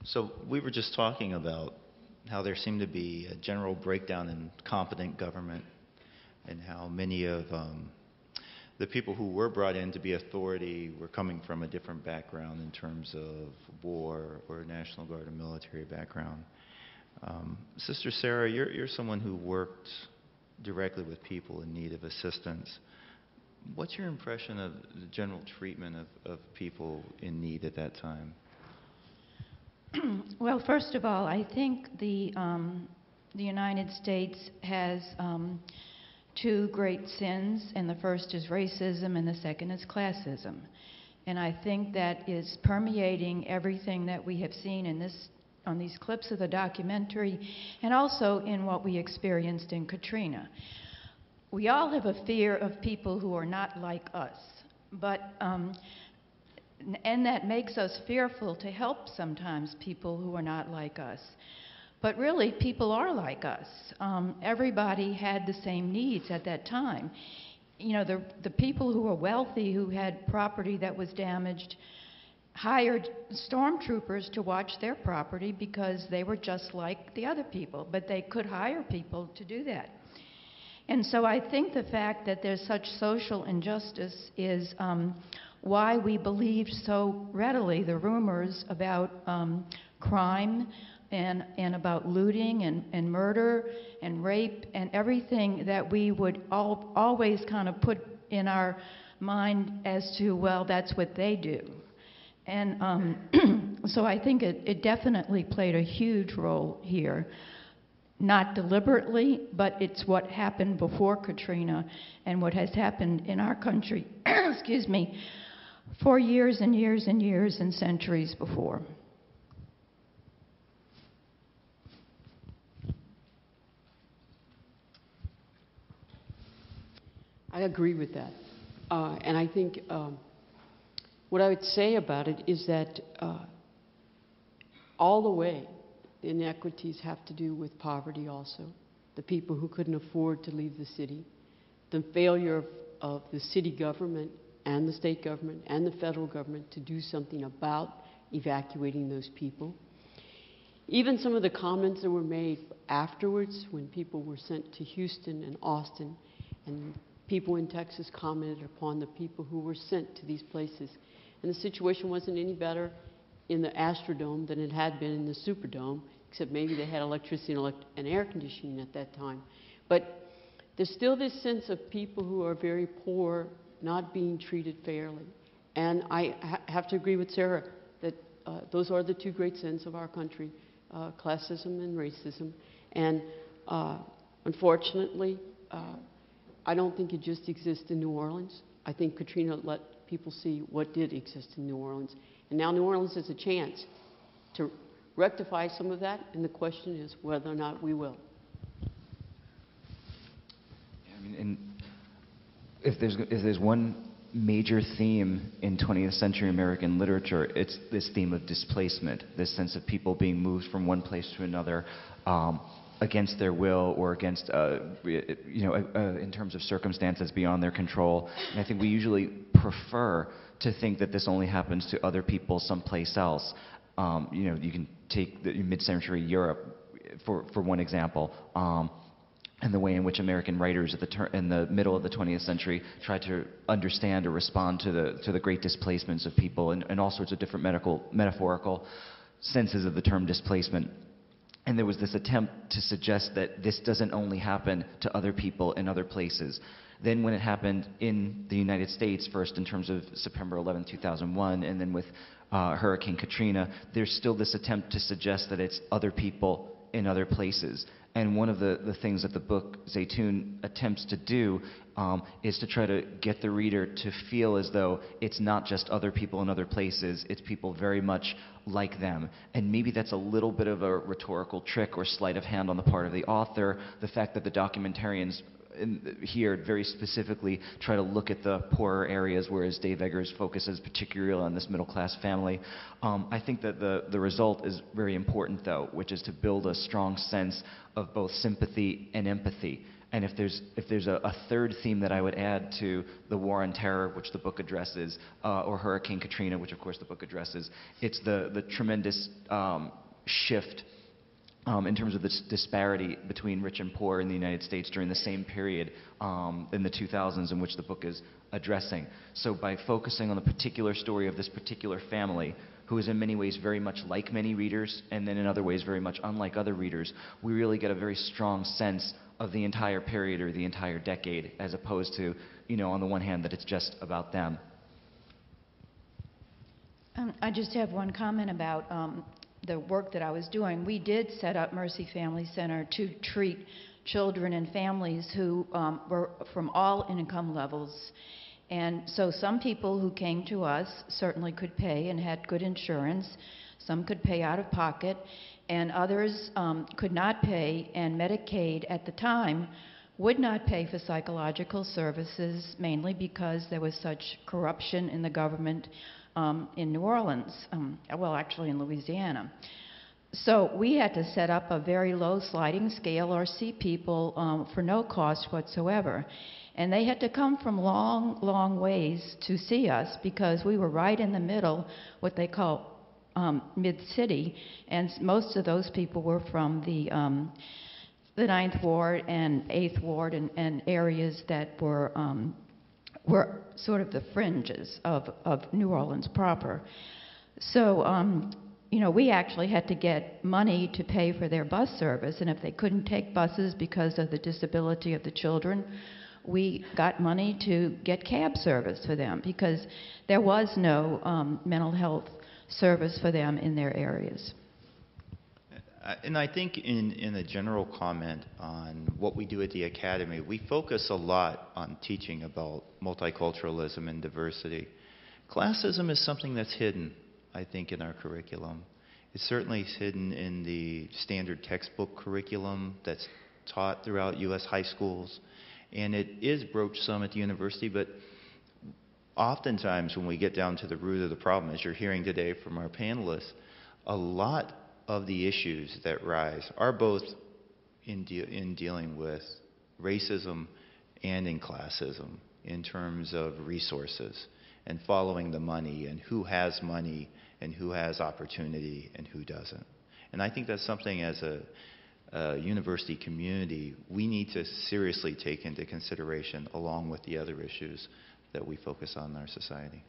So we were just talking about how there seemed to be a general breakdown in competent government and how many of the people who were brought in to be authority were coming from a different background in terms of war or National Guard or military background. Sister Sarah, you're someone who worked directly with people in need of assistance. What's your impression of the general treatment of people in need at that time? Well, first of all, I think the United States has two great sins, and the first is racism, and the second is classism. And I think that is permeating everything that we have seen on these clips of the documentary, and also in what we experienced in Katrina. We all have a fear of people who are not like us, and that makes us fearful to help sometimes people who are not like us. But really, people are like us. Everybody had the same needs at that time. You know, the people who were wealthy, who had property that was damaged, hired stormtroopers to watch their property because they were just like the other people, but they could hire people to do that. And so I think the fact that there's such social injustice is why we believed so readily the rumors about crime and about looting and murder and rape and everything that we would always kind of put in our mind as to, well, that's what they do. And so I think it definitely played a huge role here. Not deliberately, but it's what happened before Katrina and what has happened in our country, excuse me, for years and years and years and centuries before. I agree with that. And I think what I would say about it is that all the way, the inequities have to do with poverty also. The people who couldn't afford to leave the city, the failure of the city government and the state government and the federal government to do something about evacuating those people. Even some of the comments that were made afterwards when people were sent to Houston and Austin, and people in Texas commented upon the people who were sent to these places. And the situation wasn't any better in the Astrodome than it had been in the Superdome, except maybe they had electricity and air conditioning at that time. But there's still this sense of people who are very poor not being treated fairly. And I have to agree with Sarah that those are the two great sins of our country, classism and racism. And unfortunately, I don't think it just exists in New Orleans. I think Katrina let people see what did exist in New Orleans. And now New Orleans has a chance to rectify some of that, and the question is whether or not we will. Yeah, I mean, and if there's one major theme in 20th century American literature, it's this theme of displacement, this sense of people being moved from one place to another against their will or against, in terms of circumstances beyond their control. And I think we usually prefer to think that this only happens to other people someplace else. You can take the mid-century Europe for one example, and the way in which American writers in the middle of the 20th century tried to understand or respond to the great displacements of people and all sorts of different metaphorical senses of the term displacement. And there was this attempt to suggest that this doesn't only happen to other people in other places. Then when it happened in the United States, first in terms of September 11, 2001, and then with Hurricane Katrina, there's still this attempt to suggest that it's other people in other places. And one of the things that the book Zeitoun attempts to do is to try to get the reader to feel as though it's not just other people in other places, it's people very much like them. And maybe that's a little bit of a rhetorical trick or sleight of hand on the part of the author, the fact that the documentarians here very specifically try to look at the poorer areas, whereas Dave Eggers focuses particularly on this middle-class family. I think that the result is very important, though, which is to build a strong sense of both sympathy and empathy. And if there's a third theme that I would add to the war on terror, which the book addresses, or Hurricane Katrina, which of course the book addresses, it's the tremendous shift in terms of this disparity between rich and poor in the United States during the same period in the 2000s in which the book is addressing. So by focusing on the particular story of this particular family, who is in many ways very much like many readers, and then in other ways very much unlike other readers, we really get a very strong sense of the entire period or the entire decade, as opposed to, on the one hand, that it's just about them. I just have one comment about the work that I was doing. We did set up Mercy Family Center to treat children and families who were from all income levels. And so some people who came to us certainly could pay and had good insurance. Some could pay out of pocket, and others could not pay, and Medicaid at the time would not pay for psychological services, mainly because there was such corruption in the government in New Orleans, well, actually in Louisiana. So we had to set up a very low sliding scale or see people for no cost whatsoever. And they had to come from long, long ways to see us because we were right in the middle, what they call mid-city, and most of those people were from the 9th Ward and 8th Ward and areas that were sort of the fringes of New Orleans proper. So, we actually had to get money to pay for their bus service, and if they couldn't take buses because of the disability of the children, we got money to get cab service for them because there was no mental health service for them in their areas. And I think in a general comment on what we do at the Academy, we focus a lot on teaching about multiculturalism and diversity. Classism is something that's hidden, I think, in our curriculum. It's certainly hidden in the standard textbook curriculum that's taught throughout U.S. high schools. And it is broached some at the university, but oftentimes when we get down to the root of the problem, as you're hearing today from our panelists, a lot of the issues that rise are both in dealing with racism and in classism in terms of resources and following the money and who has money and who has opportunity and who doesn't. And I think that's something as a university community we need to seriously take into consideration along with the other issues that we focus on in our society.